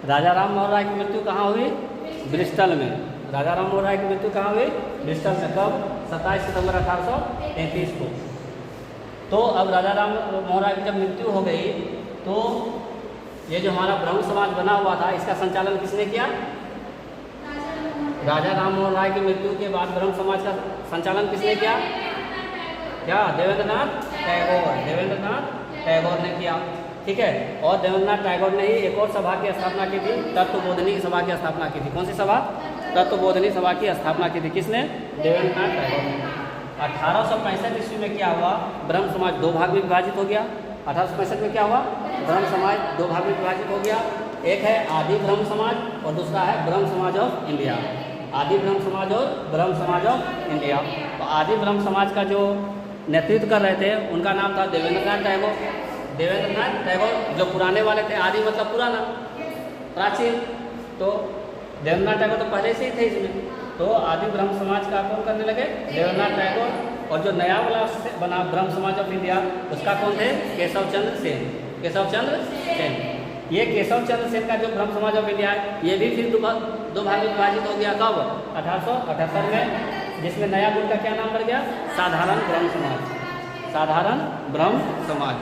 राजा राम मोहन राय की मृत्यु कहाँ हुई? ब्रिस्टल में। राजा राम मोहन राय की मृत्यु कहाँ हुई? ब्रिस्टल में। कब? 27 सितंबर 1833 को। तो अब राजा राम मोहन राय की जब मृत्यु हो गई तो ये जो हमारा ब्रह्म समाज बना हुआ था इसका संचालन किसने किया? राजा राम मोहन राय की मृत्यु के बाद ब्रह्म समाज का संचालन किसने किया? क्या? देवेंद्रनाथ टैगोर। देवेंद्रनाथ टैगोर ने किया। ठीक है। और देवेंद्रनाथ टैगोर ने ही एक और सभा की स्थापना की थी, तत्वबोधिनी की सभा की स्थापना की थी। कौन सी सभा? तत्वबोधिनी सभा की स्थापना की थी। किसने? देवेंद्रनाथ टैगोर ने। 1865 ईस्वी में क्या हुआ? ब्रह्म समाज दो भाग में विभाजित हो गया। 1865 में क्या हुआ? ब्रह्म समाज दो भाग में विभाजित हो गया। एक है आदि ब्रह्म समाज और दूसरा है ब्रह्म समाज ऑफ इंडिया। आदि ब्रह्म समाज और ब्रह्म समाज ऑफ इंडिया। तो आदि ब्रह्म समाज का जो नेतृत्व कर रहे थे उनका नाम था देवेंद्रनाथ टैगोर। देवेंद्रनाथ टैगोर जो पुराने वाले थे, आदि मतलब पुराना, प्राचीन, तो देवेंद्रनाथ टैगोर तो पहले से ही थे इसमें। तो आदि ब्रह्म समाज का कौन करने लगे? देवेंद्रनाथ टैगोर। और जो नया वाला बना ब्रह्म समाज ऑफ इंडिया उसका कौन थे? केशव चंद्र सेन। केशव चंद्र सेन। ये केशव चंद्र सेन का जो ब्रह्म समाज ऑफ इंडिया है ये भी फिर दो भाग में विभाजित हो गया। कब? 1878 में, जिसमें नया गुट का क्या नाम पड़ गया? साधारण ब्रह्म समाज। साधारण ब्रह्म समाज।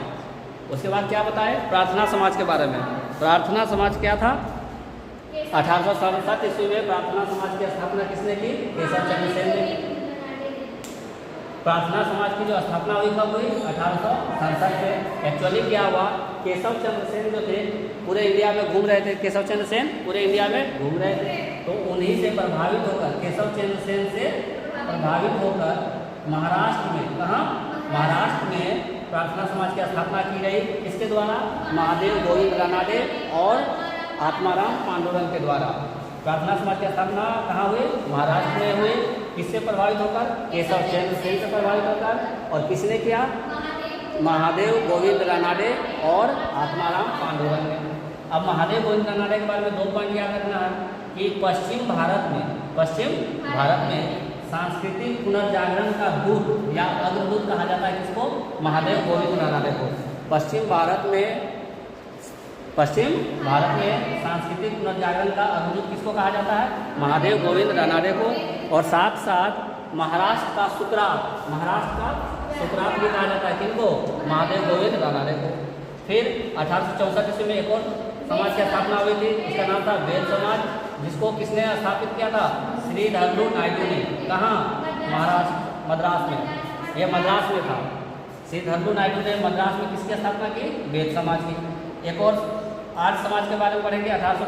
उसके बाद क्या बताए? प्रार्थना समाज के बारे में। प्रार्थना समाज क्या था? 1867 ईस्वी में प्रार्थना समाज की स्थापना किसने की? केशव चंद्र सेन ने की। प्रार्थना समाज की जो स्थापना हुई कब हुई? 1867 में। एक्चुअली क्या हुआ? केशव चंद्र सेन जो थे पूरे इंडिया में घूम रहे थे। केशव चंद्र सेन पूरे इंडिया में घूम रहे थे, तो उन्हीं से प्रभावित होकर, केशव चंद्र सेन से प्रभावित होकर महाराष्ट्र में, कहाँ? महाराष्ट्र में प्रार्थना समाज की स्थापना की गई। किसके द्वारा? महादेव गोविंद रानाडे और आत्माराम पांडुरंग के द्वारा। प्रार्थना समाज की स्थापना कहाँ हुई? महाराष्ट्र में हुई। किससे प्रभावित होकर? केशव चंद्र सेन से प्रभावित होकर। और किसने किया? महादेव गोविंद रानाडे और आत्माराम पांडुरंग ने। अब महादेव गोविंद रानाडे के बारे में 2 पॉइंट याद रखना है कि पश्चिम भारत में सांस्कृतिक पुनर्जागरण का दूत या अग्रदूत कहा जाता है। किसको? महादेव गोविंद रानाडे को। पश्चिम भारत में सांस्कृतिक पुनर्जागरण का अग्रदूत किसको कहा जाता है? महादेव गोविंद रानाडे को। और साथ साथ महाराष्ट्र का सुकरात भी कहा जाता है। किनको? महादेव गोविंद रानाडे को। फिर 1864 ईस्वी में एक और समाज की स्थापना हुई थी, उसका नाम था बेल समाज, जिसको किसने स्थापित किया था? श्रीधर नायडू ने। कहाँ? महाराष्ट्र, मद्रास में। ये मद्रास में था। श्रीधर नायडू ने मद्रास में किसकी स्थापना की? बेल समाज की। एक और आर्य समाज के बारे में पढ़ेंगे। 1800